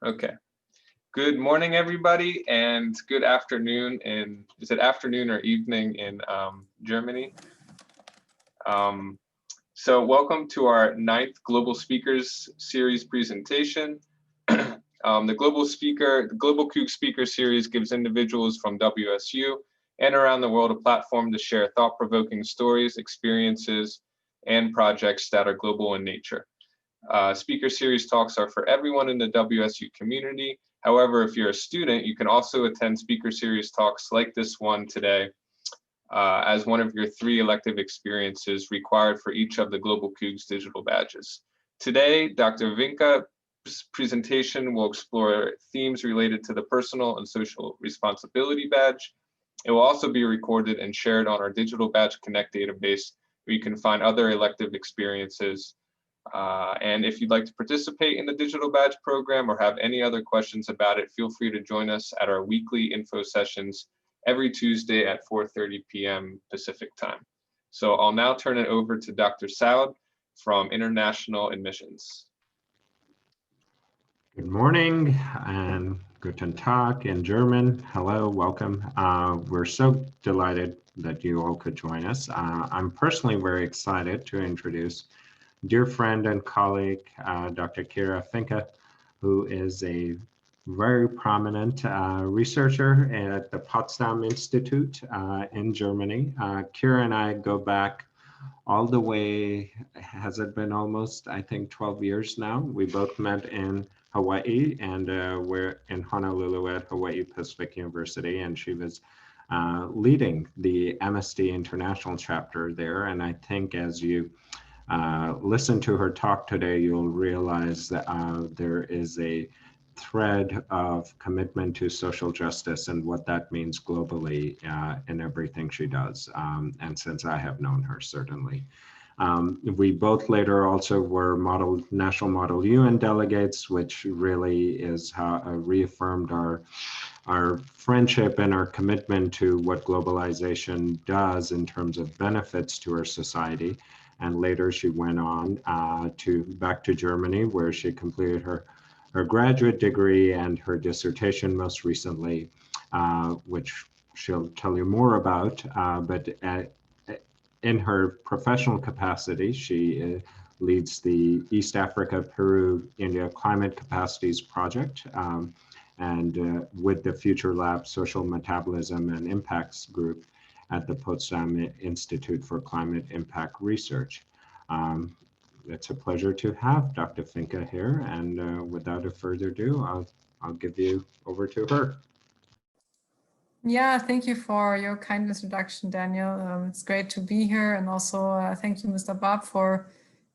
Okay. Good morning, everybody, and good afternoon. And is it afternoon or evening in Germany? So welcome to our 9th Global Speakers Series presentation. The Global Cougs Speaker Series gives individuals from WSU and around the world a platform to share thought-provoking stories, experiences, and projects that are global in nature. Speaker Series talks are for everyone in the WSU community. However, if you're a student, you can also attend Speaker Series talks like this one today as one of your 3 elective experiences required for each of the Global Cougs digital badges. Today, Dr. Vinke's presentation will explore themes related to the Personal and Social Responsibility badge. It will also be recorded and shared on our Digital Badge Connect database, where you can find other elective experiences. And if you'd like to participate in the digital badge program or have any other questions about it, feel free to join us at our weekly info sessions every Tuesday at 4:30 p.m. Pacific time. So I'll now turn it over to Dr. Saud from International Admissions. Good morning and guten Tag in German. Hello, welcome. We're so delighted that you all could join us. I'm personally very excited to introduce dear friend and colleague, Dr. Kira Vinke, who is a very prominent researcher at the Potsdam Institute in Germany. Kira and I go back all the way, has it been almost, I think, 12 years now? We both met in Hawaii, and we're in Honolulu at Hawaii Pacific University, and she was leading the MSD International chapter there. And I think as you listen to her talk today, you'll realize that there is a thread of commitment to social justice and what that means globally in everything she does. And since I have known her, certainly. We both later also were National Model UN delegates, which really is how reaffirmed our friendship and our commitment to what globalization does in terms of benefits to our society. And later she went on back to Germany, where she completed her graduate degree and her dissertation most recently, which she'll tell you more about. But in her professional capacity, she leads the East Africa, Peru, India Climate Capacities Project, and with the Future Lab Social Metabolism and Impacts Group at the Potsdam Institute for Climate Impact Research. It's a pleasure to have Dr. Vinke here, and without a further ado, I'll give you over to her. Yeah, thank you for your kind introduction, Daniel. It's great to be here, and also thank you, Mr. Bob, for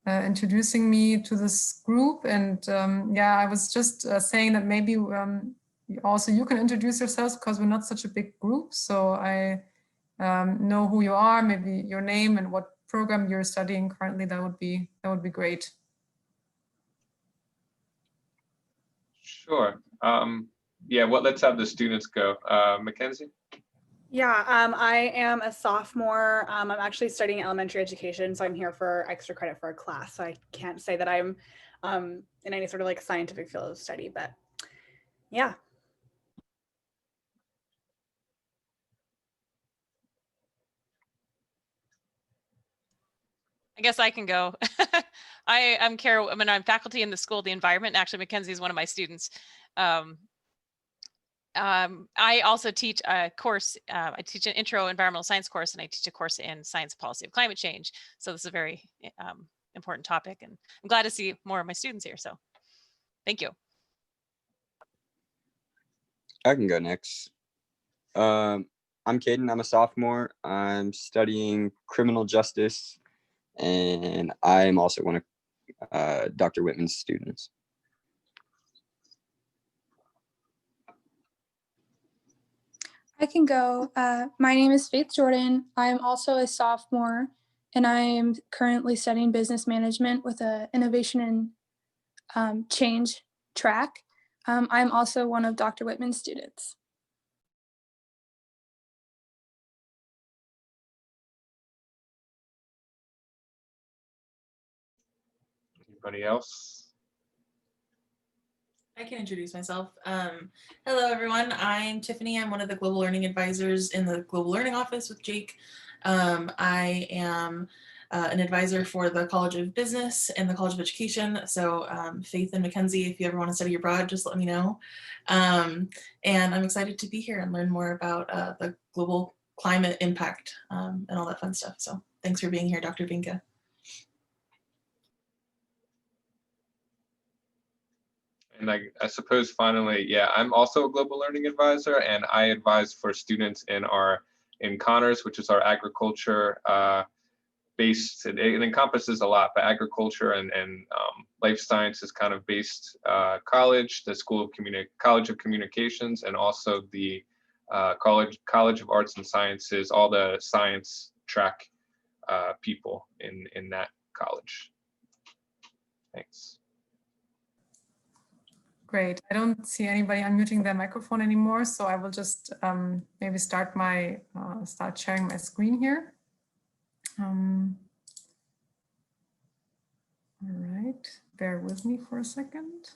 introducing me to this group. And yeah, I was just saying that maybe also you can introduce yourselves, because we're not such a big group. So I know who you are, maybe your name and what program you're studying currently. That would be great. Sure. Yeah, let's have the students go. Mackenzie? Yeah, I am a sophomore. I'm actually studying elementary education, so I'm here for extra credit for a class. So I can't say that I'm in any sort of like scientific field of study, but yeah. I guess I can go. I'm Kara. I'm faculty in the School of the Environment. Actually, Mackenzie is one of my students. I also teach a course. I teach an intro environmental science course, and I teach a course in science policy of climate change. So this is a very important topic, and I'm glad to see more of my students here. So thank you. I can go next. I'm Caden. I'm a sophomore. I'm studying criminal justice, and I am also one of Dr. Whitman's students. I can go. My name is Faith Jordan. I am also a sophomore, and I am currently studying business management with an innovation and change track. I'm also one of Dr. Whitman's students. Anybody else? I can introduce myself. Hello, everyone. I'm Tiffany. I'm one of the Global Learning Advisors in the Global Learning Office with Jake. I am an advisor for the College of Business and the College of Education. So Faith and Mackenzie, if you ever want to study abroad, just let me know. And I'm excited to be here and learn more about the global climate impact and all that fun stuff. So thanks for being here, Dr. Vinke. And I suppose finally, yeah, I'm also a global learning advisor, and I advise for students in Connors, which is our agriculture based. It encompasses a lot, but agriculture and life sciences kind of based college, the College of Communications, and also the College of Arts and Sciences, all the science track people in that college. Thanks. Great. I don't see anybody unmuting their microphone anymore, so I will just maybe start sharing my screen here. All right, bear with me for a second.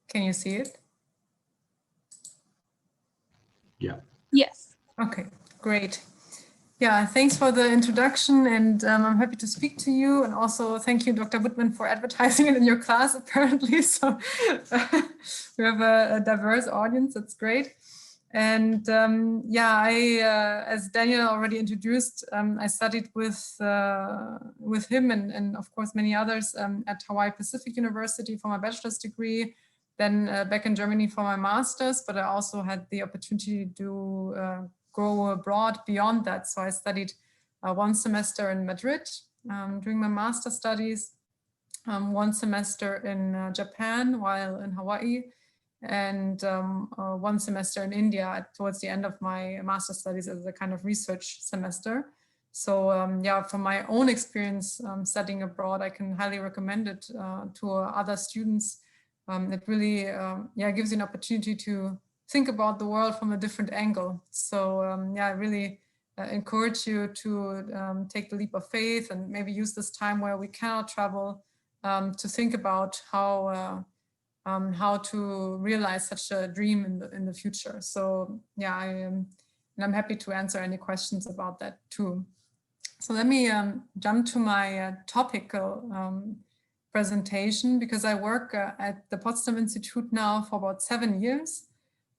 Can you see it? Yeah. Yes. Okay, great. Yeah, thanks for the introduction, and I'm happy to speak to you. And also thank you, Dr. Whitman, for advertising it in your class, apparently. So we have a diverse audience, that's great. And yeah, as Daniel already introduced, I studied with him and of course many others at Hawaii Pacific University for my bachelor's degree, then back in Germany for my master's, but I also had the opportunity to go abroad beyond that. So I studied 1 semester in Madrid during my master studies, 1 semester in Japan while in Hawaii, and 1 semester in India towards the end of my master studies as a kind of research semester. So yeah, from my own experience studying abroad, I can highly recommend it to other students. It really yeah, gives you an opportunity to think about the world from a different angle. So yeah, I really encourage you to take the leap of faith and maybe use this time where we cannot travel to think about how to realize such a dream in the future. So yeah, I'm happy to answer any questions about that too. So let me jump to my topical presentation, because I work at the Potsdam Institute now for about 7 years.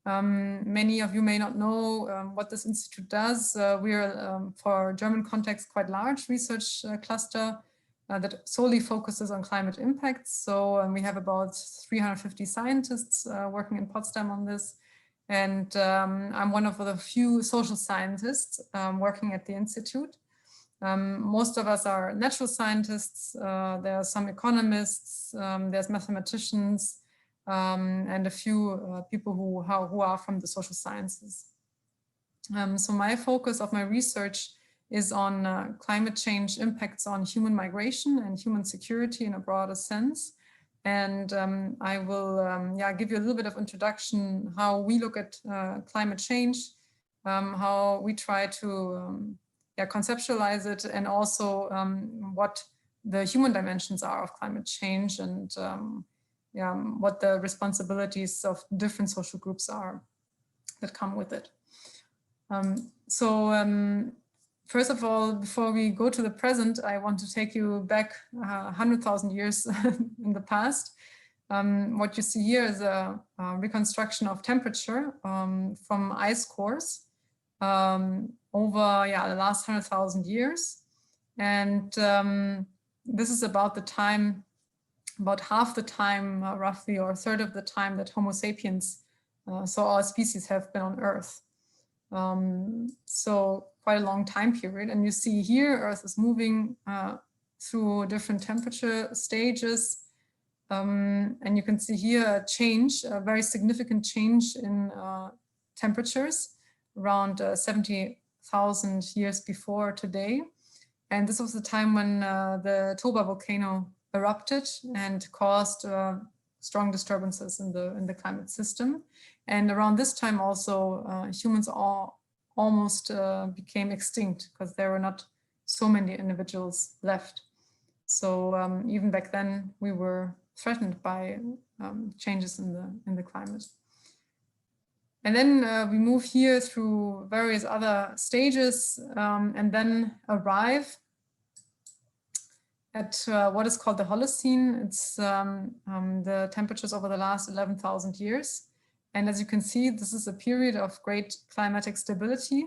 Many of you may not know what this institute does. We are, for German context, quite large research cluster that solely focuses on climate impacts. So we have about 350 scientists working in Potsdam on this. And I'm one of the few social scientists working at the institute. Most of us are natural scientists. There are some economists, there's mathematicians, and a few people who are from the social sciences. So my focus of my research is on climate change impacts on human migration and human security in a broader sense. And I will yeah, give you a little bit of introduction how we look at climate change, how we try to yeah, conceptualize it, and also what the human dimensions are of climate change, and yeah, what the responsibilities of different social groups are that come with it. First of all, before we go to the present, I want to take you back 100,000 years in the past. What you see here is a reconstruction of temperature from ice cores over the last 100,000 years. And this is about the time, about half the time, roughly, or a third of the time that Homo sapiens, so our species, have been on Earth. So quite a long time period. And you see here, Earth is moving through different temperature stages. And you can see here a change, a very significant change in temperatures around 70,000 years before today. And this was the time when the Toba volcano erupted and caused strong disturbances in the climate system. And around this time also, humans almost became extinct because there were not so many individuals left. So even back then, we were threatened by changes in the climate. And then we move here through various other stages and then arrive at what is called the Holocene. It's the temperatures over the last 11,000 years. And as you can see, this is a period of great climatic stability.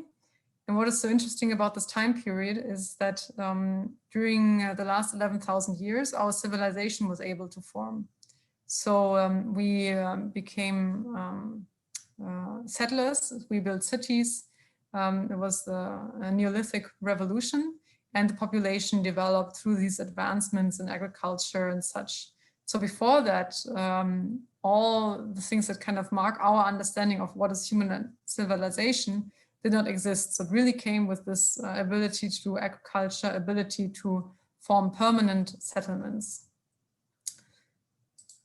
And what is so interesting about this time period is that during the last 11,000 years, our civilization was able to form. So we became settlers, we built cities. It was the Neolithic revolution, and the population developed through these advancements in agriculture and such. So before that, all the things that kind of mark our understanding of what is human civilization did not exist. So it really came with this ability to do agriculture, ability to form permanent settlements.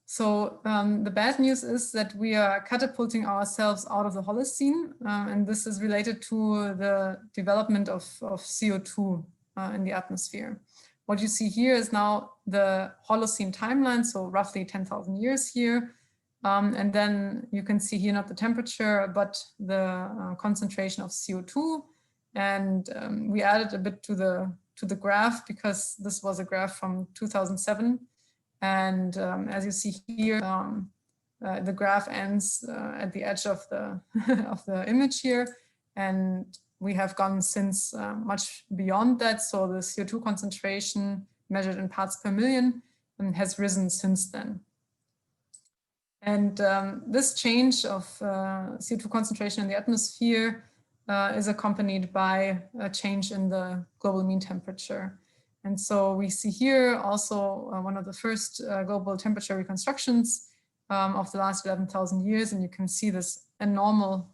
So the bad news is that we are catapulting ourselves out of the Holocene, and this is related to the development of CO2 in the atmosphere. What you see here is now the Holocene timeline, so roughly 10,000 years here. And then you can see here not the temperature, but the concentration of CO2. And we added a bit to the graph because this was a graph from 2007. And as you see here, the graph ends at the edge of the of the image here, and we have gone since much beyond that. So the CO2 concentration measured in parts per million has risen since then. And this change of CO2 concentration in the atmosphere is accompanied by a change in the global mean temperature. And so we see here also one of the first global temperature reconstructions of the last 11,000 years. And you can see this abnormal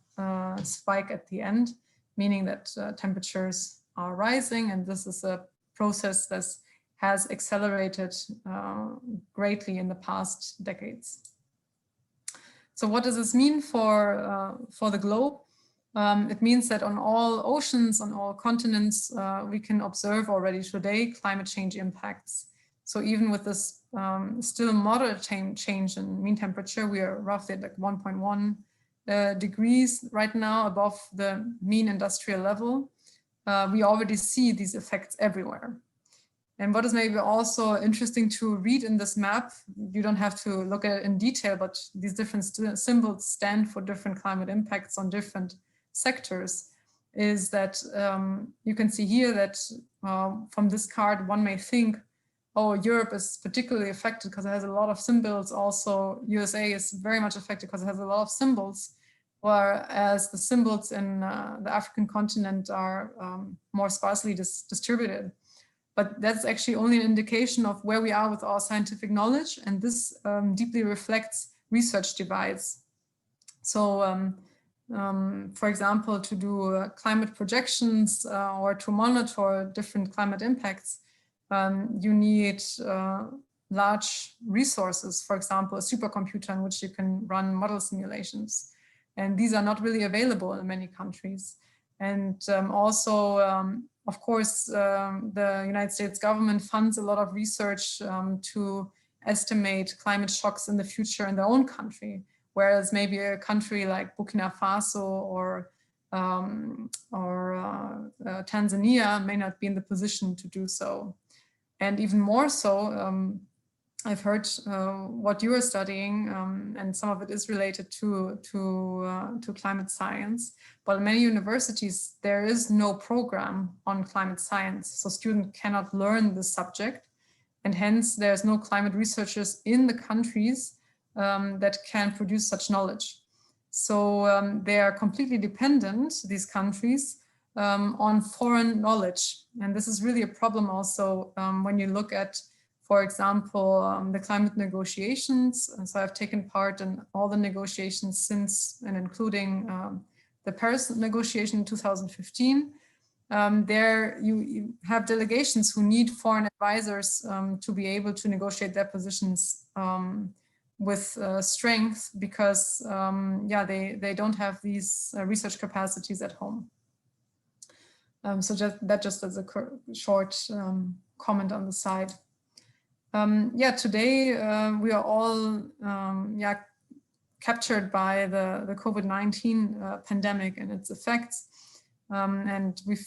spike at the end, meaning that temperatures are rising. And this is a process that has accelerated greatly in the past decades. So what does this mean for the globe? It means that on all oceans, on all continents, we can observe already today climate change impacts. So even with this still moderate change in mean temperature, we are roughly at like 1.1 degrees right now above the mean industrial level. We already see these effects everywhere. And what is maybe also interesting to read in this map, you don't have to look at it in detail, but these different symbols stand for different climate impacts on different sectors, is that you can see here that from this card, one may think, oh, Europe is particularly affected because it has a lot of symbols. Also, USA is very much affected because it has a lot of symbols, whereas the symbols in the African continent are more sparsely distributed. But that's actually only an indication of where we are with our scientific knowledge. And this deeply reflects research divides. So, for example, to do climate projections or to monitor different climate impacts, you need large resources, for example, a supercomputer in which you can run model simulations. And these are not really available in many countries. And also, of course, the United States government funds a lot of research to estimate climate shocks in the future in their own country, whereas maybe a country like Burkina Faso or Tanzania may not be in the position to do so. And even more so, I've heard what you are studying, and some of it is related to climate science. But in many universities, there is no program on climate science, so students cannot learn this subject, and hence there's no climate researchers in the countries that can produce such knowledge. So they are completely dependent, these countries, on foreign knowledge, and this is really a problem also when you look at, for example, the climate negotiations. And so I've taken part in all the negotiations since and including the Paris negotiation in 2015. There you have delegations who need foreign advisors to be able to negotiate their positions with strength because, yeah, they don't have these research capacities at home. So just as a short comment on the side. Yeah, today we are all captured by the COVID-19 pandemic and its effects. And we've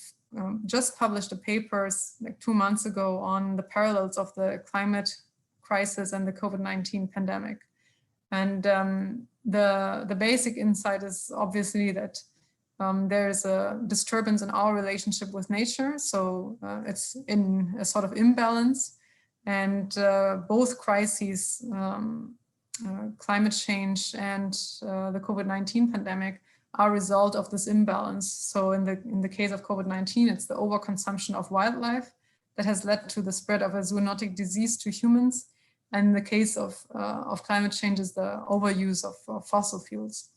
just published a paper like 2 months ago on the parallels of the climate crisis and the COVID-19 pandemic. And the basic insight is obviously that there's a disturbance in our relationship with nature. So it's in a sort of imbalance, and both crises, climate change and the COVID-19 pandemic, are a result of this imbalance. So in the case of COVID-19, it's the overconsumption of wildlife that has led to the spread of a zoonotic disease to humans. And in the case of climate change is the overuse of fossil fuels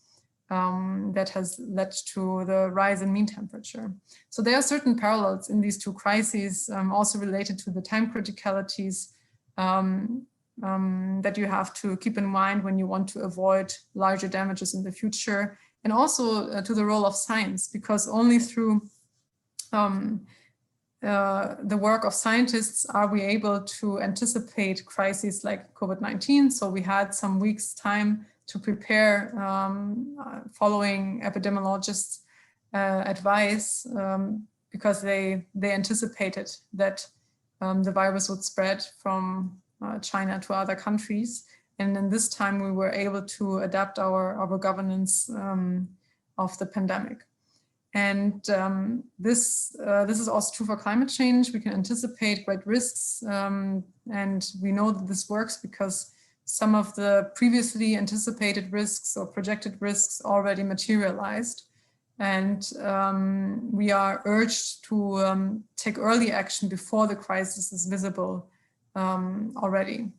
that has led to the rise in mean temperature. So there are certain parallels in these two crises, also related to the time criticalities that you have to keep in mind when you want to avoid larger damages in the future, and also to the role of science, because only through the work of scientists are we able to anticipate crises like COVID-19. So we had some weeks' time to prepare following epidemiologists' advice, because they anticipated that the virus would spread from China to other countries. And in this time, we were able to adapt our governance of the pandemic. And this is also true for climate change. We can anticipate great risks, and we know that this works because some of the previously anticipated risks or projected risks already materialized. And we are urged to take early action before the crisis is visible already.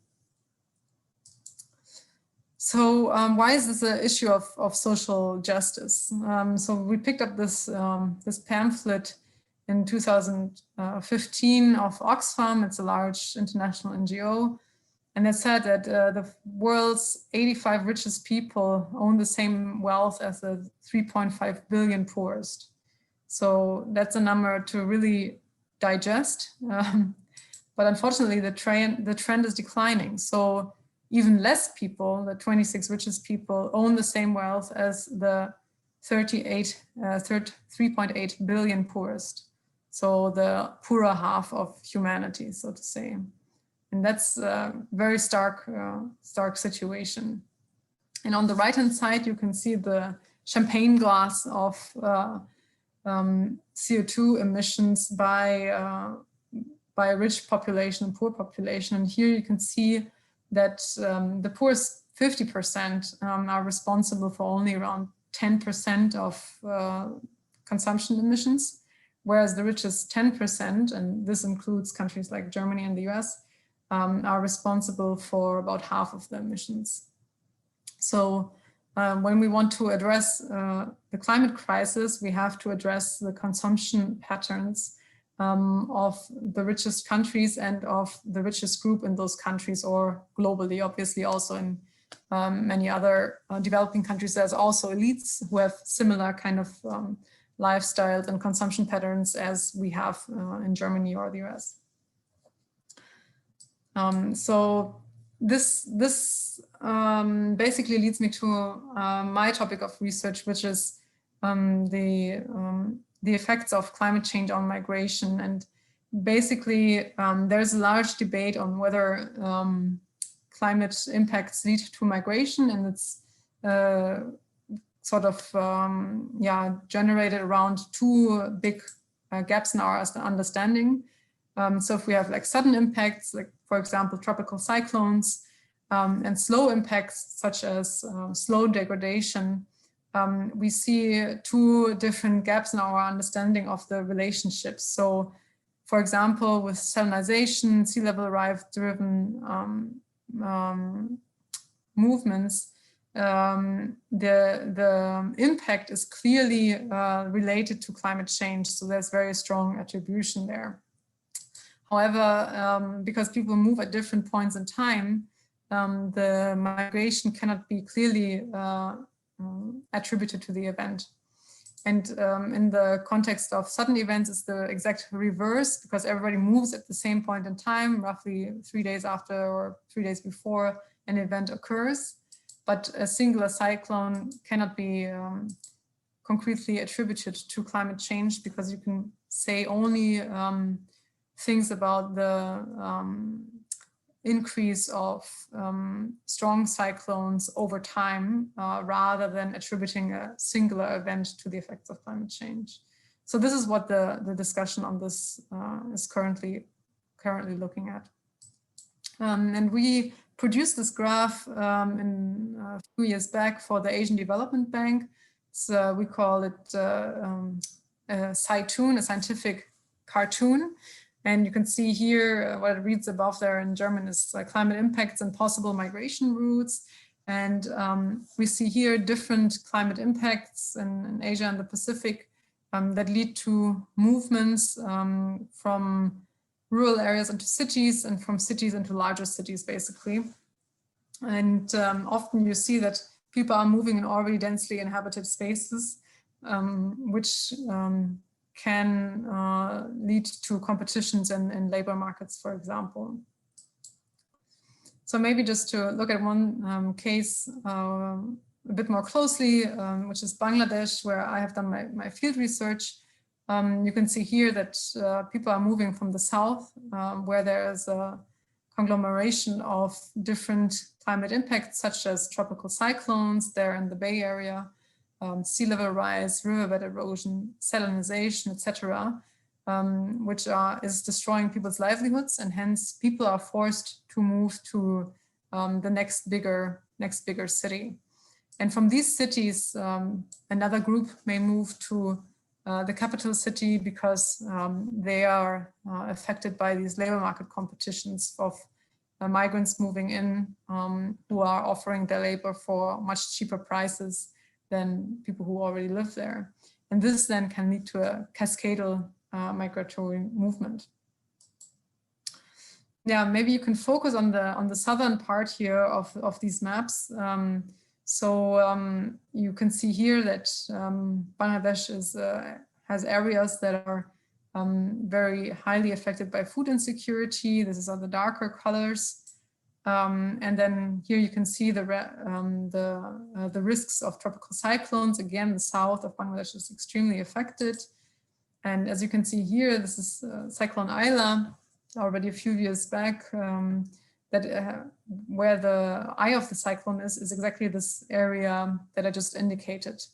So why is this an issue of social justice? So we picked up this pamphlet in 2015 of Oxfam. It's a large international NGO. And it said that the world's 85 richest people own the same wealth as the 3.5 billion poorest. So that's a number to really digest. But unfortunately, the trend is declining. So even less people, the 26 richest people, own the same wealth as the 3.8 billion poorest. So the poorer half of humanity, so to say. And that's a very stark situation. And on the right-hand side, you can see the champagne glass of CO2 emissions by rich population and poor population. And here you can see that the poorest 50% are responsible for only around 10% of consumption emissions, whereas the richest 10%, and this includes countries like Germany and the US, are responsible for about half of the emissions. So when we want to address the climate crisis, we have to address the consumption patterns of the richest countries and of the richest group in those countries, or globally, obviously also in many other developing countries. There's also elites who have similar kind of lifestyles and consumption patterns as we have in Germany or the US. So this basically leads me to my topic of research, which is the effects of climate change on migration. And basically, there's a large debate on whether climate impacts lead to migration, and it's sort of generated around two big gaps in our understanding. So if we have like sudden impacts, like for example, tropical cyclones, and slow impacts such as slow degradation, we see two different gaps in our understanding of the relationships. So for example, with salinization, sea level rise driven movements, the impact is clearly related to climate change. So there's very strong attribution there. However, because people move at different points in time, the migration cannot be clearly attributed to the event. And in the context of sudden events, it's the exact reverse, because everybody moves at the same point in time, roughly 3 days after or 3 days before an event occurs. But a singular cyclone cannot be concretely attributed to climate change, because you can say only things about the increase of strong cyclones over time, rather than attributing a singular event to the effects of climate change. So this is what the discussion on this is currently looking at. And we produced this graph in a few years back for the Asian Development Bank. So we call it a SciToon, a scientific cartoon. And you can see here what it reads above there in German is climate impacts and possible migration routes. And we see here different climate impacts in Asia and the Pacific that lead to movements from rural areas into cities and from cities into larger cities, basically. And often you see that people are moving in already densely inhabited spaces, which can lead to competitions in labor markets, for example. So maybe just to look at one case a bit more closely, which is Bangladesh, where I have done my field research. You can see here that people are moving from the south, where there is a conglomeration of different climate impacts, such as tropical cyclones there in the Bay Area, sea level rise, riverbed erosion, salinization, etc., which is destroying people's livelihoods, and hence people are forced to move to the next bigger city. And from these cities, another group may move to the capital city, because they are affected by these labor market competitions of migrants moving in, who are offering their labor for much cheaper prices than people who already live there. And this then can lead to a cascadal migratory movement. Yeah, maybe you can focus on the southern part here of these maps. You can see here that Bangladesh has areas that are very highly affected by food insecurity. This is on the darker colors. And then here you can see the risks of tropical cyclones. Again, the south of Bangladesh is extremely affected. And as you can see here, this is Cyclone Ayla, already a few years back, where the eye of the cyclone is exactly this area that I just indicated.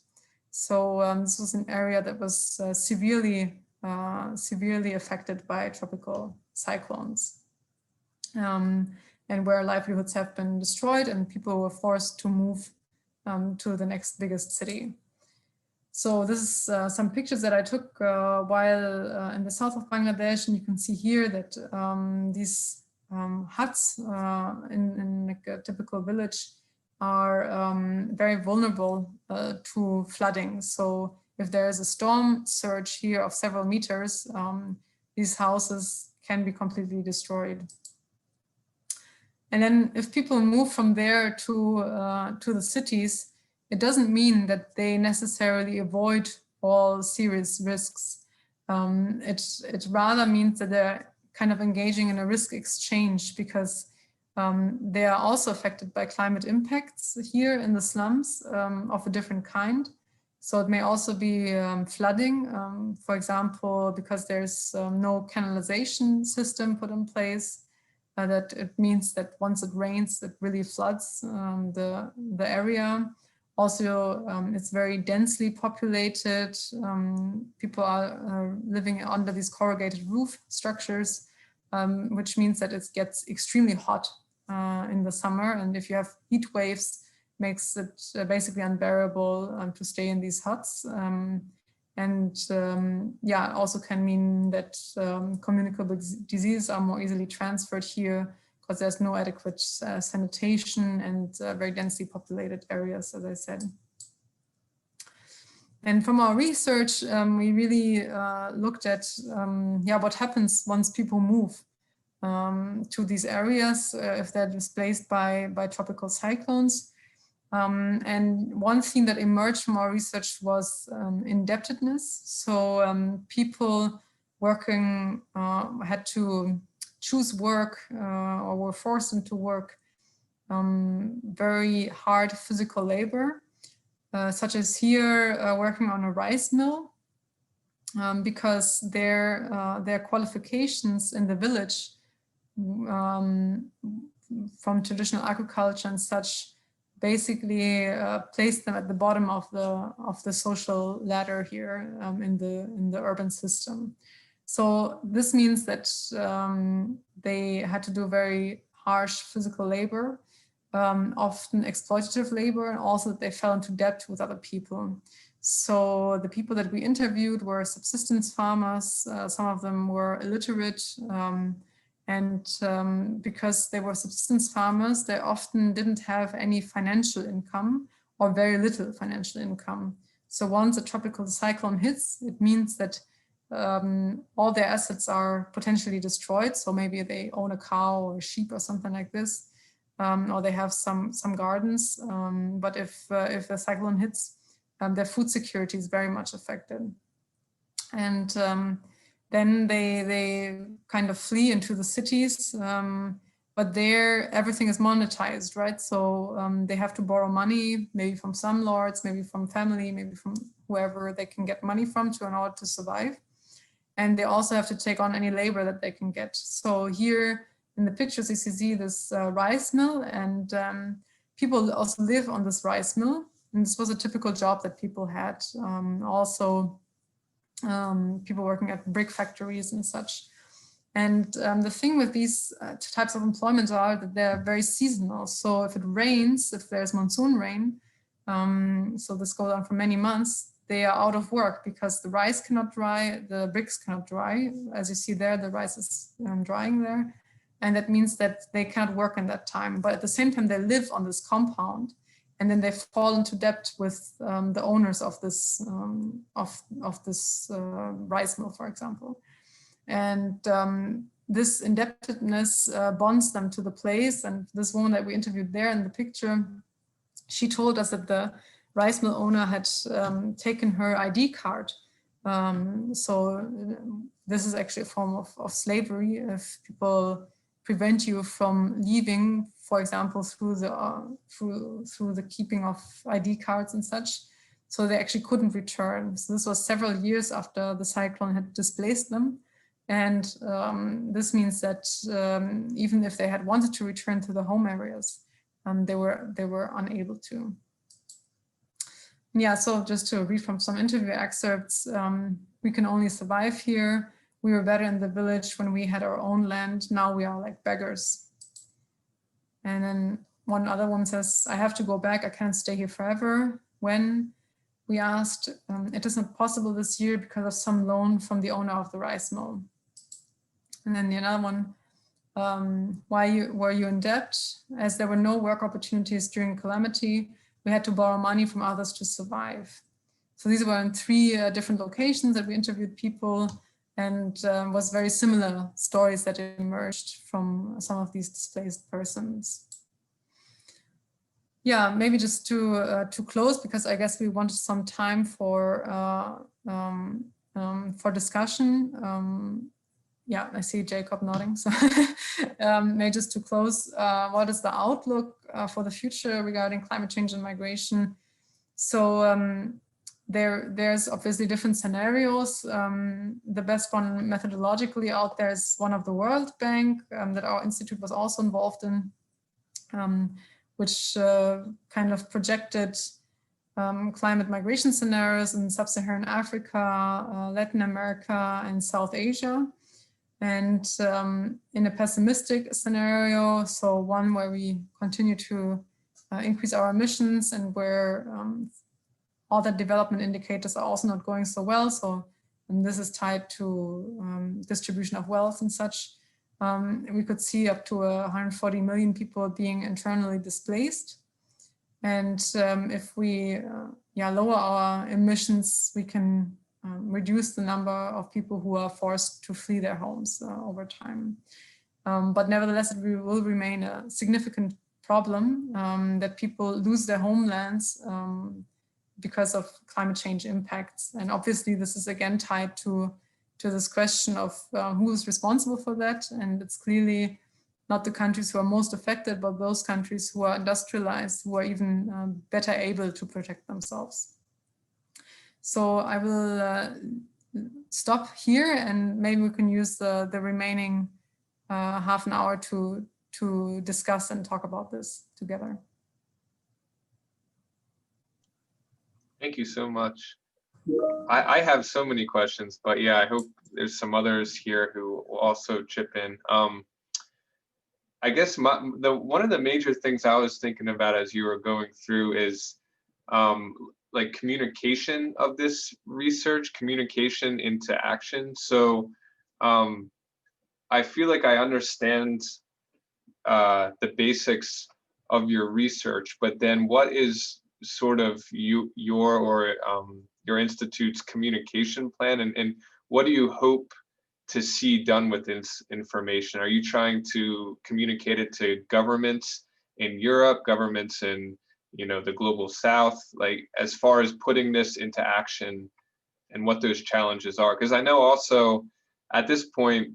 So this was an area that was severely affected by tropical cyclones. And where livelihoods have been destroyed and people were forced to move to the next biggest city. So this is some pictures that I took while in the south of Bangladesh, and you can see here that these huts in like a typical village are very vulnerable to flooding. So if there is a storm surge here of several meters, these houses can be completely destroyed. And then if people move from there to the cities, it doesn't mean that they necessarily avoid all serious risks. It rather means that they're kind of engaging in a risk exchange, because they are also affected by climate impacts here in the slums of a different kind. So it may also be flooding, for example, because there's no canalization system put in place. That it means that once it rains, it really floods the area. Also, it's very densely populated. People are living under these corrugated roof structures, which means that it gets extremely hot in the summer. And if you have heat waves, makes it basically unbearable to stay in these huts. Yeah, it also can mean that communicable diseases are more easily transferred here, because there's no adequate sanitation and very densely populated areas, as I said. And from our research, we really looked at what happens once people move to these areas, if they're displaced by tropical cyclones. And one theme that emerged from our research was indebtedness. So people working had to choose work or were forced into work very hard physical labor, such as here working on a rice mill, because their qualifications in the village from traditional agriculture and such basically placed them at the bottom of the social ladder here in the urban system. So this means that they had to do very harsh physical labor, often exploitative labor, and also that they fell into debt with other people. So the people that we interviewed were subsistence farmers. Some of them were illiterate. And because they were subsistence farmers, they often didn't have any financial income or very little financial income. So once a tropical cyclone hits, it means that all their assets are potentially destroyed. So maybe they own a cow or a sheep or something like this, or they have some gardens. But if the cyclone hits, their food security is very much affected. And then they kind of flee into the cities, but there everything is monetized, right? So they have to borrow money, maybe from some lords, maybe from family, maybe from whoever they can get money from in order to survive. And they also have to take on any labor that they can get. So here in the pictures, you see this rice mill, and people also live on this rice mill. And this was a typical job that people had. Also, people working at brick factories and such. And the thing with these types of employment are that they're very seasonal. So if it rains, if there's monsoon rain, so this goes on for many months, they are out of work because the rice cannot dry, the bricks cannot dry. As you see there, the rice is drying there. And that means that they cannot work in that time. But at the same time, they live on this compound. And then they fall into debt with the owners of this rice mill, for example. And this indebtedness bonds them to the place. And this woman that we interviewed there in the picture, she told us that the rice mill owner had taken her ID card. So this is actually a form of slavery. If people prevent you from leaving, for example, through the keeping of ID cards and such, so they actually couldn't return. So this was several years after the cyclone had displaced them, and this means that even if they had wanted to return to the home areas, they were unable to. Yeah, so just to read from some interview excerpts, we can only survive here. We were better in the village when we had our own land. Now we are like beggars. And then one other one says, I have to go back. I can't stay here forever. When we asked, it is not possible this year because of some loan from the owner of the rice mill. And then the other one, why were you in debt? As there were no work opportunities during calamity, we had to borrow money from others to survive. So these were in 3 different locations that we interviewed people, and was very similar stories that emerged from some of these displaced persons. Yeah, maybe just to close, because I guess we wanted some time for discussion. Yeah, I see Jacob nodding. So maybe just to close, what is the outlook for the future regarding climate change and migration? So there's obviously different scenarios. The best one methodologically out there is one of the World Bank that our institute was also involved in, which kind of projected climate migration scenarios in sub-Saharan Africa, Latin America, and South Asia. And in a pessimistic scenario, so one where we continue to increase our emissions and where all the development indicators are also not going so well. So, and this is tied to distribution of wealth and such. We could see up to 140 million people being internally displaced. And if we lower our emissions, we can reduce the number of people who are forced to flee their homes over time. But nevertheless, it will remain a significant problem, that people lose their homelands because of climate change impacts. And obviously this is again tied to this question of who is responsible for that. And it's clearly not the countries who are most affected, but those countries who are industrialized, who are even better able to protect themselves. So I will stop here, and maybe we can use the remaining half an hour to discuss and talk about this together. Thank you so much. I have so many questions, but yeah, I hope there's some others here who will also chip in. I guess one of the major things I was thinking about as you were going through is like communication of this research, communication into action. So I feel like I understand the basics of your research, but then what is sort of your institute's communication plan, and what do you hope to see done with this information? Are you trying to communicate it to governments in Europe, governments in the global South, like as far as putting this into action and what those challenges are? Because I know also at this point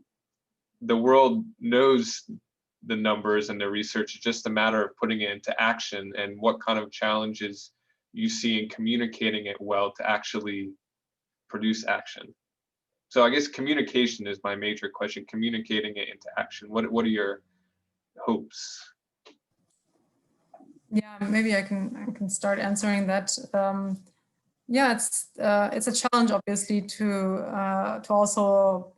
the world knows the numbers and the research. It's just a matter of putting it into action, and what kind of challenges you see in communicating it well to actually produce action. So I guess communication is my major question, communicating it into action. What are your hopes? Yeah, maybe I can start answering that. Yeah, it's a challenge, obviously, to also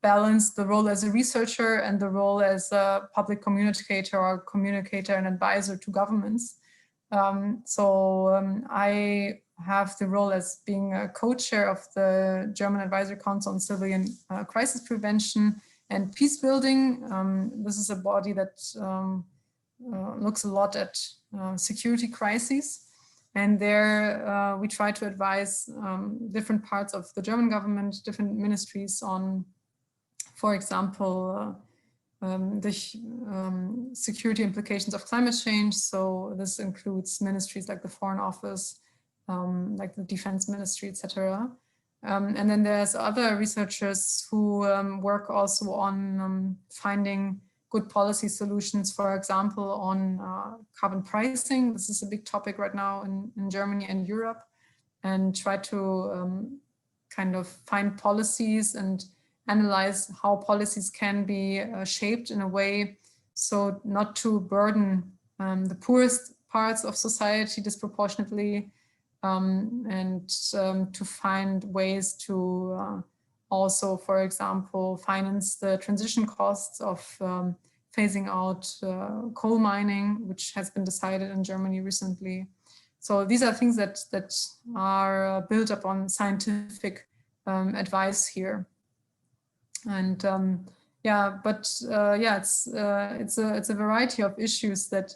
balance the role as a researcher and the role as a public communicator or communicator and advisor to governments. I have the role as being a co-chair of the German Advisory Council on Civilian Crisis Prevention and Peace Building. This is a body that looks a lot at security crises. And there we try to advise different parts of the German government, different ministries on, for example, the security implications of climate change. So this includes ministries like the Foreign Office, like the Defense Ministry, etc. And then there's other researchers who work also on finding good policy solutions, for example, on carbon pricing. This is a big topic right now in Germany and Europe, and try to kind of find policies and analyze how policies can be shaped in a way so not to burden the poorest parts of society disproportionately, and to find ways to also, for example, finance the transition costs of phasing out coal mining, which has been decided in Germany recently. So these are things that are built upon scientific advice here. And it's a variety of issues that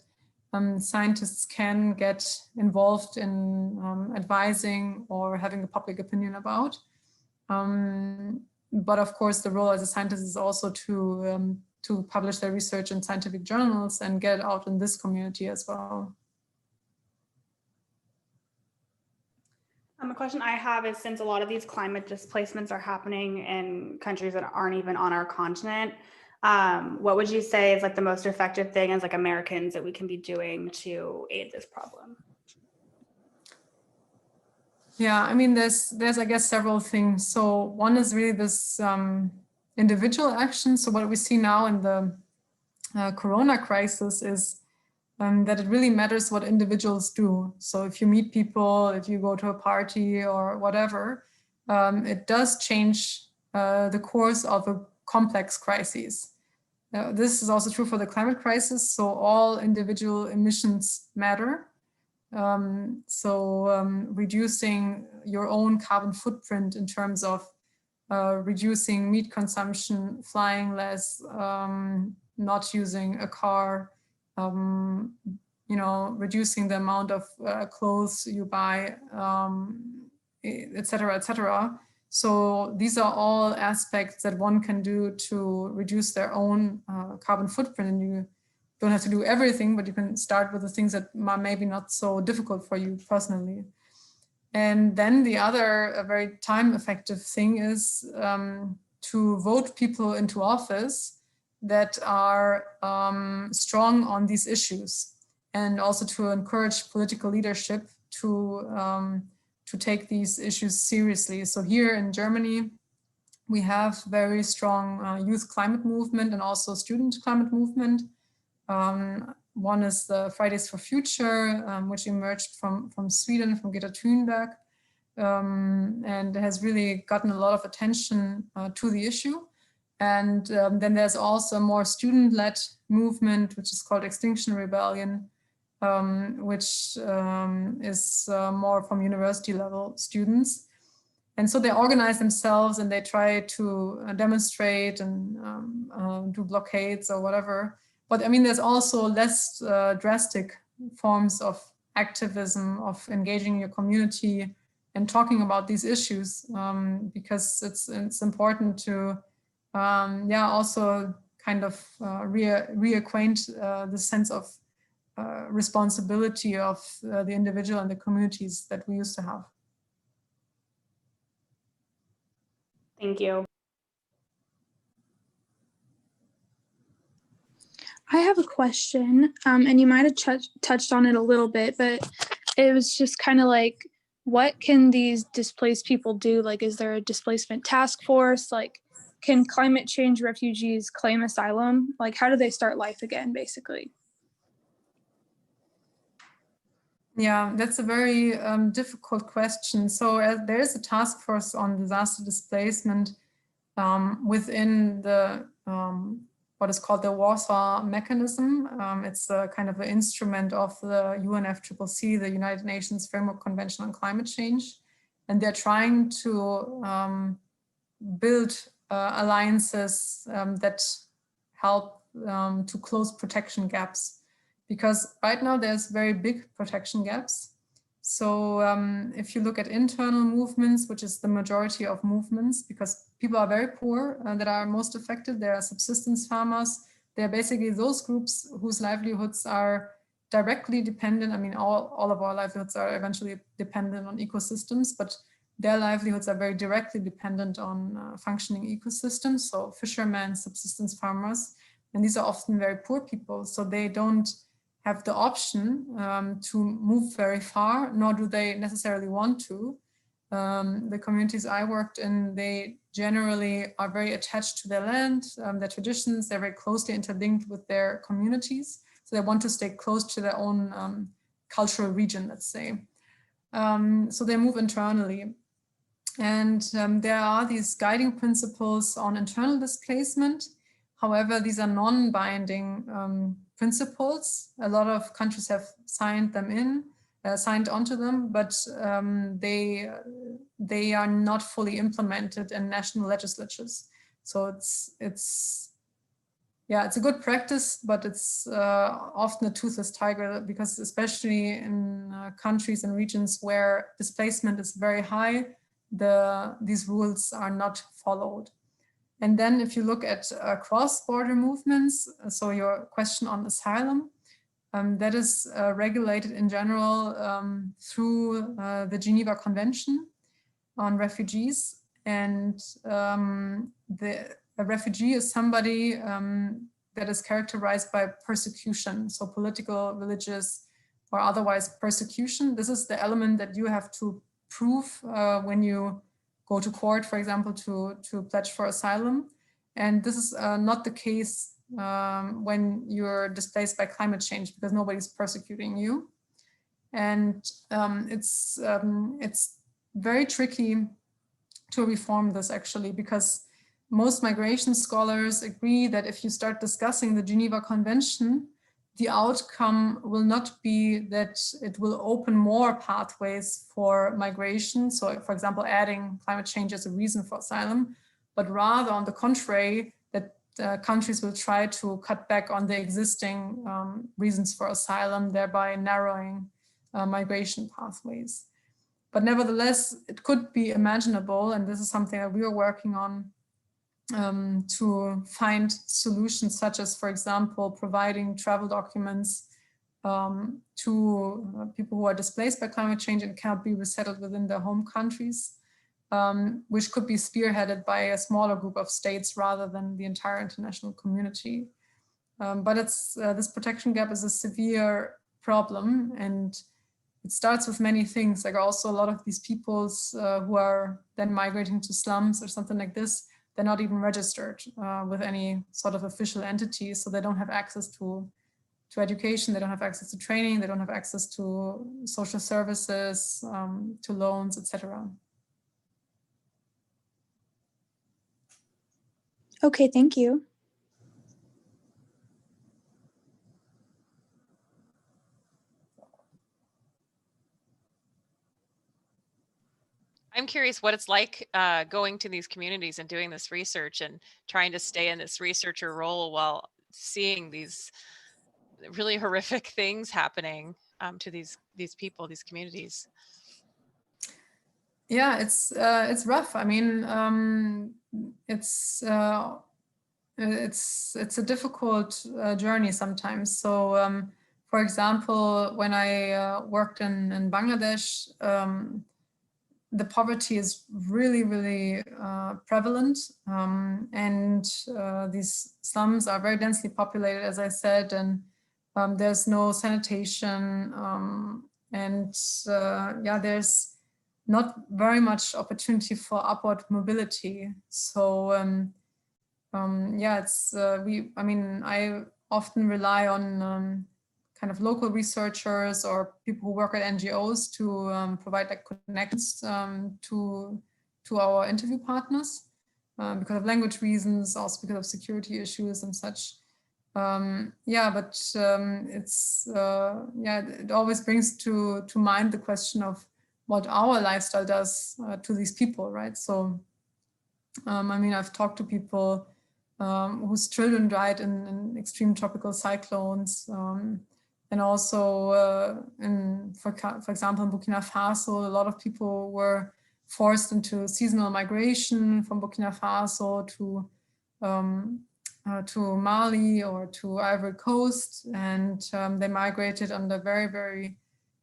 scientists can get involved in advising or having a public opinion about. But of course, the role as a scientist is also to publish their research in scientific journals and get it out in this community as well. A question I have is, since a lot of these climate displacements are happening in countries that aren't even on our continent, what would you say is like the most effective thing as like Americans that we can be doing to aid this problem? Yeah, I mean, there's I guess several things. So one is really this individual action. So what we see now in the Corona crisis is that it really matters what individuals do. So if you meet people, if you go to a party or whatever, it does change the course of a complex crisis. This is also true for the climate crisis. So all individual emissions matter. Reducing your own carbon footprint in terms of reducing meat consumption, flying less, not using a car, reducing the amount of clothes you buy, etc., etc. So these are all aspects that one can do to reduce their own carbon footprint, and you don't have to do everything, but you can start with the things that are maybe not so difficult for you personally. And then the other very time effective thing is to vote people into office that are strong on these issues, and also to encourage political leadership to take these issues seriously. So here in Germany, we have very strong youth climate movement and also student climate movement. One is the Fridays for Future, which emerged from Sweden, from Greta Thunberg, and has really gotten a lot of attention to the issue. And then there's also a more student-led movement, which is called Extinction Rebellion, which is more from university level students. And so they organize themselves and they try to demonstrate and do blockades or whatever. But I mean, there's also less drastic forms of activism, of engaging your community and talking about these issues, because it's important to, also kind of reacquaint the sense of responsibility of the individual and the communities that we used to have. Thank you. I have a question, and you might have touched on it a little bit, but it was just kind of like, what can these displaced people do? Like, is there a displacement task force? Like, can climate change refugees claim asylum? Like, how do they start life again, basically? Yeah, that's a very difficult question. So there is a task force on disaster displacement within the what is called the Warsaw Mechanism. It's a kind of an instrument of the UNFCCC, the United Nations Framework Convention on Climate Change. And they're trying to build alliances that help to close protection gaps. Because right now there's very big protection gaps. So if you look at internal movements, which is the majority of movements, because people are very poor that are most affected, they are subsistence farmers. They're basically those groups whose livelihoods are directly dependent. I mean, all of our livelihoods are eventually dependent on ecosystems, but their livelihoods are very directly dependent on functioning ecosystems. So fishermen, subsistence farmers, and these are often very poor people. So they don't have the option to move very far, nor do they necessarily want to. The communities I worked in, they generally are very attached to their land, their traditions, they're very closely interlinked with their communities. So they want to stay close to their own cultural region, let's say. So they move internally. And there are these guiding principles on internal displacement. However, these are non-binding principles. A lot of countries have signed onto them, but they are not fully implemented in national legislatures. So it's a good practice, but it's often a toothless tiger, because especially in countries and regions where displacement is very high, these rules are not followed. And then if you look at cross-border movements, so your question on asylum, that is regulated in general through the Geneva Convention on Refugees. And a refugee is somebody that is characterized by persecution, so political, religious, or otherwise persecution. This is the element that you have to prove when you go to court, for example, to pledge for asylum. And this is not the case when you're displaced by climate change, because nobody's persecuting you. And it's very tricky to reform this, actually, because most migration scholars agree that if you start discussing the Geneva Convention, the outcome will not be that it will open more pathways for migration. So, for example, adding climate change as a reason for asylum, but rather on the contrary, that countries will try to cut back on the existing reasons for asylum, thereby narrowing migration pathways. But nevertheless, it could be imaginable, and this is something that we are working on, to find solutions such as, for example, providing travel documents to people who are displaced by climate change and cannot be resettled within their home countries, which could be spearheaded by a smaller group of states rather than the entire international community. But this protection gap is a severe problem, and it starts with many things. Like also a lot of these peoples who are then migrating to slums or something like this, they're not even registered with any sort of official entity, so they don't have access to education, they don't have access to training, they don't have access to social services, to loans, etc. Okay, thank you. I'm curious what it's like going to these communities and doing this research and trying to stay in this researcher role while seeing these really horrific things happening to these people, these communities. Yeah, it's rough. I mean, it's a difficult journey sometimes. So, for example, when I worked in Bangladesh, the poverty is really, really prevalent, and these slums are very densely populated, as I said, and there's no sanitation, and yeah, there's not very much opportunity for upward mobility. So yeah, it's I mean, I often rely on kind of local researchers or people who work at NGOs to provide like connections to our interview partners because of language reasons, also because of security issues and such. Yeah, but it's yeah, it always brings to mind the question of what our lifestyle does to these people, right? So, I mean, I've talked to people whose children died in extreme tropical cyclones, and also for example, in Burkina Faso, a lot of people were forced into seasonal migration from Burkina Faso to Mali or to Ivory Coast, and they migrated under very, very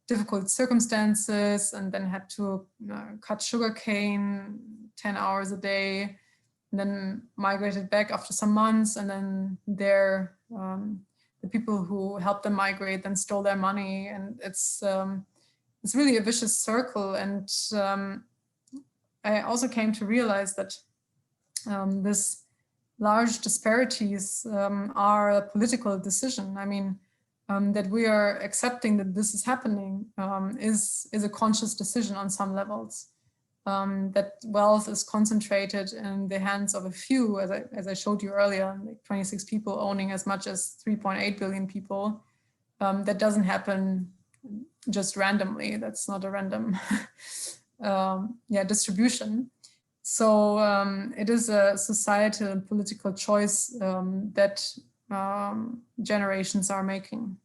difficult circumstances, and then had to cut sugarcane 10 hours a day, and then migrated back after some months, and then the people who helped them migrate then stole their money, and it's really a vicious circle. And I also came to realize that this large disparities are a political decision. I mean, that we are accepting that this is happening is a conscious decision on some levels. That wealth is concentrated in the hands of a few, as I showed you earlier, like 26 people owning as much as 3.8 billion people. That doesn't happen just randomly. That's not a random distribution. So it is a societal and political choice that generations are making.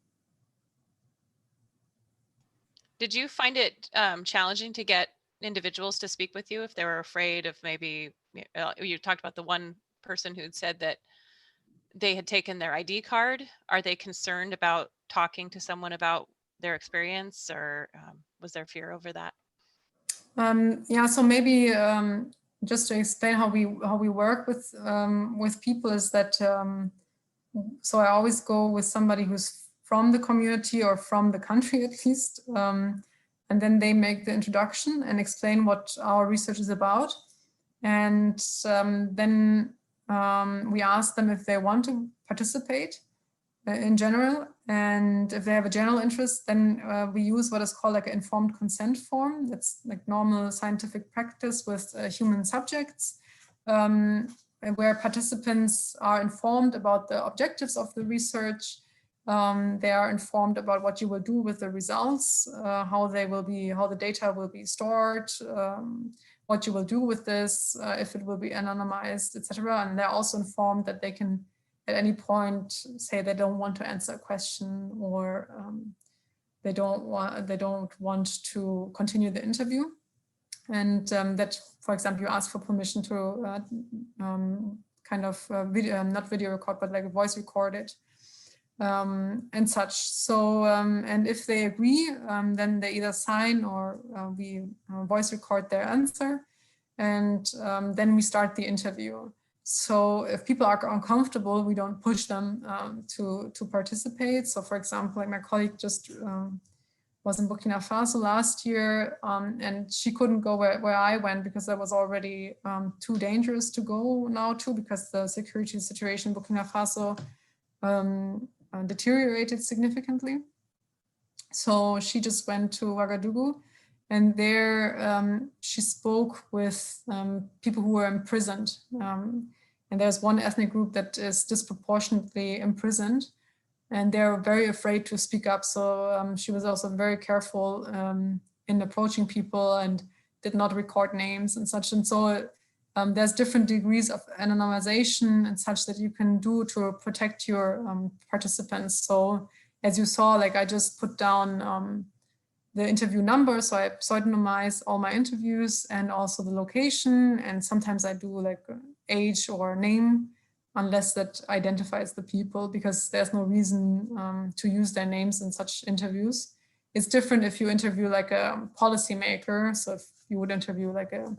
Did you find it challenging to get individuals to speak with you if they were afraid of maybe, you talked about the one person who had said that they had taken their ID card. Are they concerned about talking to someone about their experience, or was there fear over that? Yeah, so maybe just to explain how we work with people is that so I always go with somebody who's from the community or from the country at least, and then they make the introduction and explain what our research is about, and then we ask them if they want to participate in general, and if they have a general interest, then we use what is called like an informed consent form. That's like normal scientific practice with human subjects, where participants are informed about the objectives of the research. They are informed about what you will do with the results, how the data will be stored, what you will do with this, if it will be anonymized, etc. And they're also informed that they can at any point say they don't want to answer a question, or they don't want to continue the interview. And that, for example, you ask for permission to kind of video, not video record, but like a voice record it and such. So, and if they agree, then they either sign or we voice record their answer. And then we start the interview. So if people are uncomfortable, we don't push them to participate. So for example, like my colleague just was in Burkina Faso last year, and she couldn't go where I went because that was already too dangerous to go now too, because the security situation in Burkina Faso deteriorated significantly. So she just went to Ouagadougou, and there she spoke with people who were imprisoned. And there's one ethnic group that is disproportionately imprisoned, and they're very afraid to speak up. So she was also very careful in approaching people and did not record names and such. And so there's different degrees of anonymization and such that you can do to protect your participants. So as you saw, like I just put down the interview number. So I pseudonymize all my interviews and also the location. And sometimes I do like age or name, unless that identifies the people, because there's no reason to use their names in such interviews. It's different if you interview like a policymaker. So if you would interview like a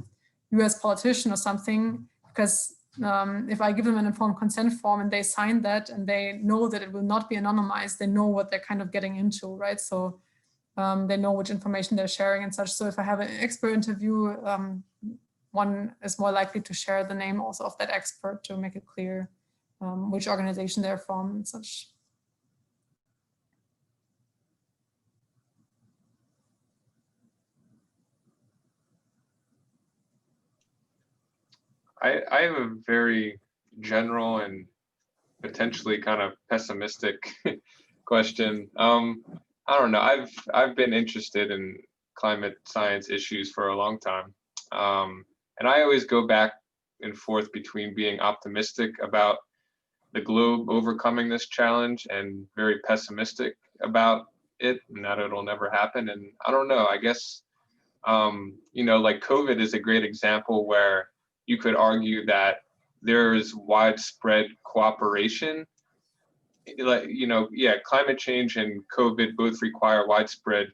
US politician or something, because if I give them an informed consent form and they sign that and they know that it will not be anonymized, they know what they're kind of getting into, right? So they know which information they're sharing and such. So if I have an expert interview, one is more likely to share the name also of that expert to make it clear which organization they're from and such. I have a very general and potentially kind of pessimistic question. I don't know. I've been interested in climate science issues for a long time. And I always go back and forth between being optimistic about the globe overcoming this challenge and very pessimistic about it and that it'll never happen. And I don't know, I guess, you know, like COVID is a great example where you could argue that there is widespread cooperation. Like, you know, yeah, climate change and COVID both require widespread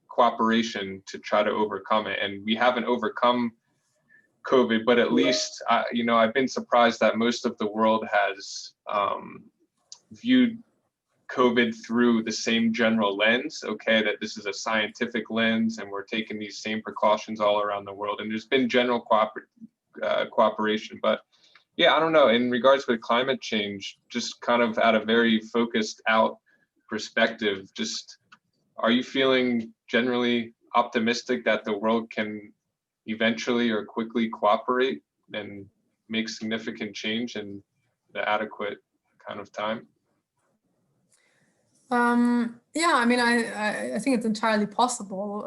cooperation to try to overcome it. And we haven't overcome COVID, but at least, you know, I've been surprised that most of the world has viewed COVID through the same general lens, okay, that this is a scientific lens and we're taking these same precautions all around the world. And there's been general cooperation, but yeah, I don't know, in regards with climate change, just kind of at a very focused out perspective, just are you feeling generally optimistic that the world can eventually or quickly cooperate and make significant change in the adequate kind of time? Yeah, I mean, I think it's entirely possible.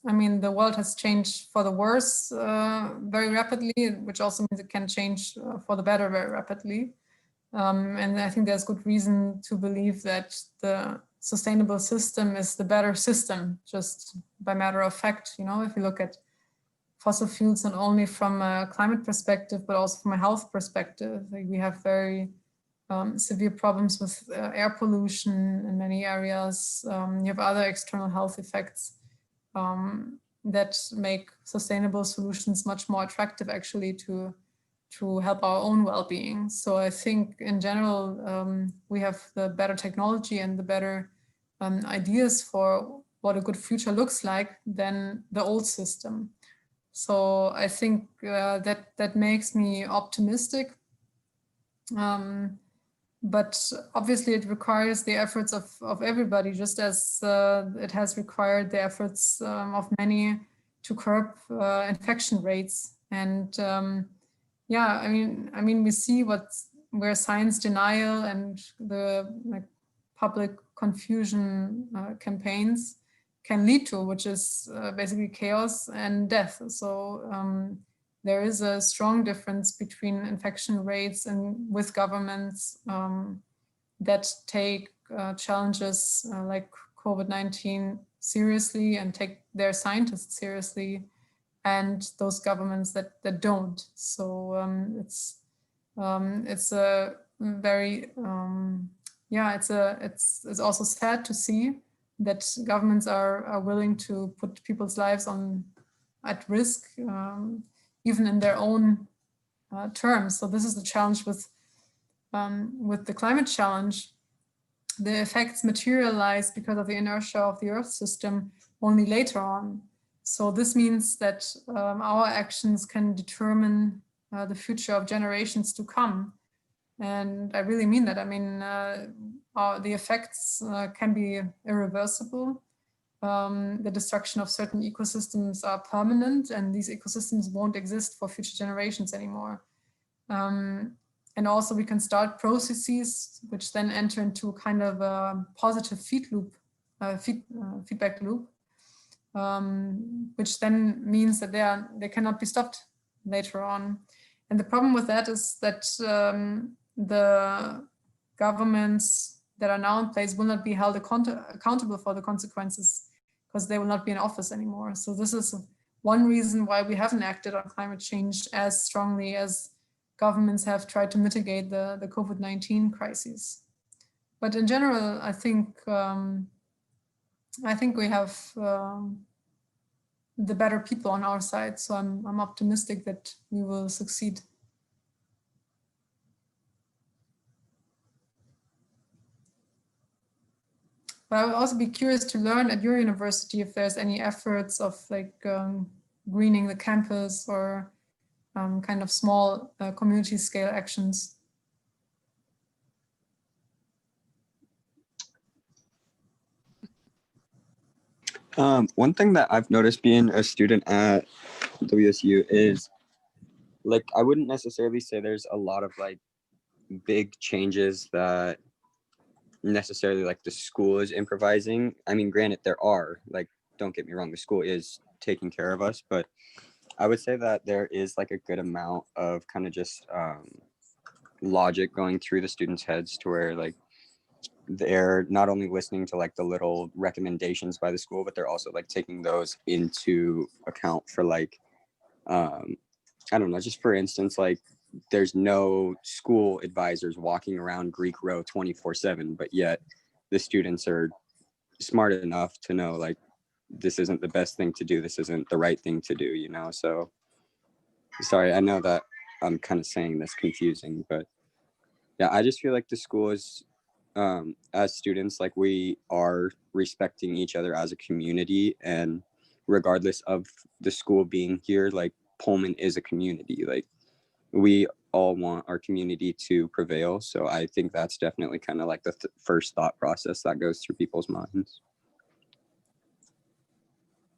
I mean, the world has changed for the worse very rapidly, which also means it can change for the better very rapidly. And I think there's good reason to believe that the sustainable system is the better system, just by matter of fact. You know, if you look at fossil fuels, not only from a climate perspective, but also from a health perspective, like we have very severe problems with air pollution in many areas. You have other external health effects that make sustainable solutions much more attractive actually to help our own well-being. So I think in general, we have the better technology and the better ideas for what a good future looks like than the old system. So I think that makes me optimistic. But obviously it requires the efforts of everybody, just as it has required the efforts of many to curb infection rates. And yeah, I mean, we see where science denial and the public confusion campaigns can lead to, which is basically chaos and death. So there is a strong difference between infection rates and with governments that take challenges like COVID-19 seriously and take their scientists seriously, and those governments that don't. So It's a very, yeah, it's also sad to see that governments are willing to put people's lives at risk, even in their own terms. So this is the challenge with the climate challenge. The effects materialize because of the inertia of the Earth system only later on. So this means that our actions can determine the future of generations to come. And I really mean that. I mean, the effects can be irreversible. The destruction of certain ecosystems are permanent, and these ecosystems won't exist for future generations anymore. And also we can start processes which then enter into kind of a positive feedback loop, which then means that they cannot be stopped later on. And the problem with that is that the governments that are now in place will not be held accountable for the consequences because they will not be in office anymore. So this is one reason why we haven't acted on climate change as strongly as governments have tried to mitigate the COVID-19 crisis. But in general, I think we have the better people on our side. So I'm optimistic that we will succeed. But I would also be curious to learn at your university if there's any efforts of like greening the campus or kind of small community scale actions. One thing that I've noticed being a student at WSU is, like, I wouldn't necessarily say there's a lot of like big changes that necessarily like the school is improvising. I mean, granted, there are, like, don't get me wrong, the school is taking care of us, but I would say that there is like a good amount of kind of just logic going through the students' heads to where like they're not only listening to like the little recommendations by the school, but they're also like taking those into account for like, I don't know, just for instance, like there's no school advisors walking around Greek row 24/7, but yet the students are smart enough to know like this isn't the best thing to do. This isn't the right thing to do, you know? So sorry, I know that I'm kind of saying this confusing, but yeah, I just feel like the school is, as students, like we are respecting each other as a community, and regardless of the school being here, like Pullman is a community. Like we all want our community to prevail. So I think that's definitely kind of like the first thought process that goes through people's minds.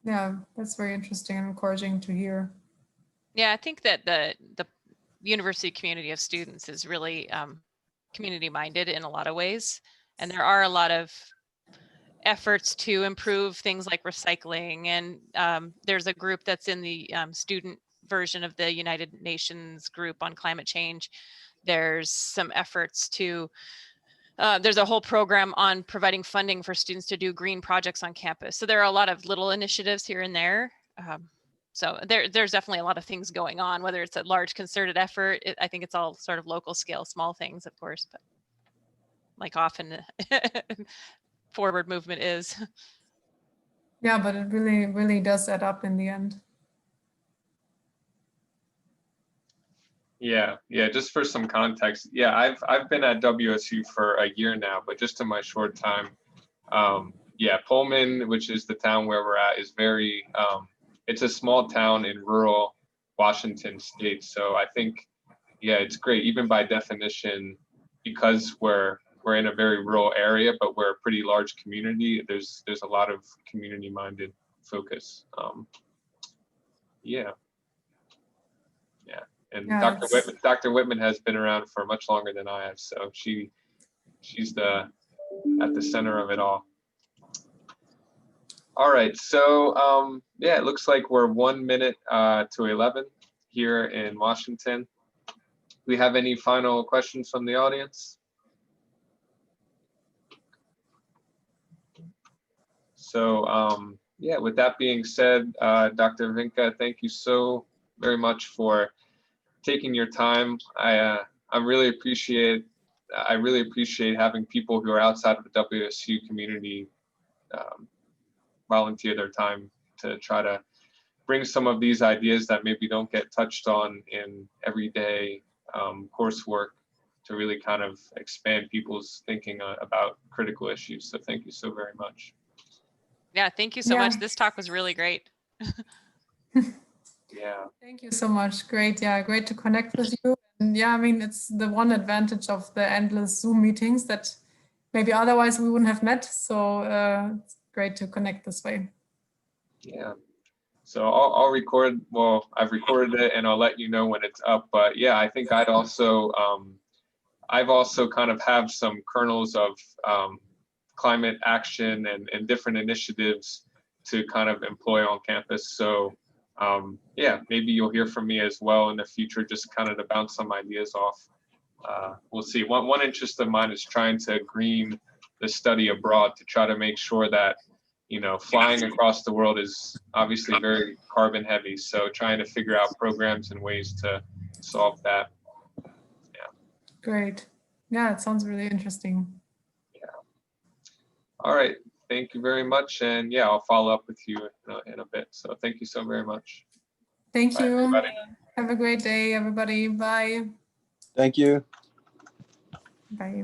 Yeah, that's very interesting and encouraging to hear. Yeah, I think that the university community of students is really community minded in a lot of ways. And there are a lot of efforts to improve things like recycling. And there's a group that's in the student version of the United Nations group on climate change. There's some efforts to, there's a whole program on providing funding for students to do green projects on campus. So there are a lot of little initiatives here and there. So there's definitely a lot of things going on, whether it's a large concerted effort. I think it's all sort of local scale, small things, of course, but like often forward movement is. Yeah, but it really, really does add up in the end. Yeah, just for some context. Yeah, I've been at WSU for a year now, but just in my short time, yeah, Pullman, which is the town where we're at, is very, it's a small town in rural Washington state. So I think, yeah, it's great, even by definition, because we're in a very rural area, but we're a pretty large community. There's a lot of community-minded focus. Yeah. And Yeah, Dr. Whitman has been around for much longer than I have, so she's at the center of it all. All right, so yeah, it looks like we're 1 minute to 11 here in Washington. Do we have any final questions from the audience? So yeah, with that being said, Dr. Vinke, thank you so very much for taking your time. I I really appreciate having people who are outside of the WSU community volunteer their time to try to bring some of these ideas that maybe don't get touched on in everyday coursework to really kind of expand people's thinking about critical issues. So thank you so very much. Yeah, thank you so Yeah. much. This talk was really great. Yeah. Thank you so much. Great. Yeah, great to connect with you. And yeah, I mean, it's the one advantage of the endless Zoom meetings that maybe otherwise we wouldn't have met. So it's great to connect this way. Yeah. So I'll record, well, I've recorded it and I'll let you know when it's up. But yeah, I think I've also kind of have some kernels of climate action and different initiatives to kind of employ on campus. So yeah, maybe you'll hear from me as well in the future, just kind of to bounce some ideas off. We'll see. One interest of mine is trying to green the study abroad to try to make sure that, you know, flying across the world is obviously very carbon heavy. So trying to figure out programs and ways to solve that. Yeah. Great. Yeah, it sounds really interesting. Yeah. All right. Thank you very much. And yeah, I'll follow up with you in a bit. So thank you so very much. Thank Bye, you. everybody. Have a great day, everybody. Bye. Thank you. Bye.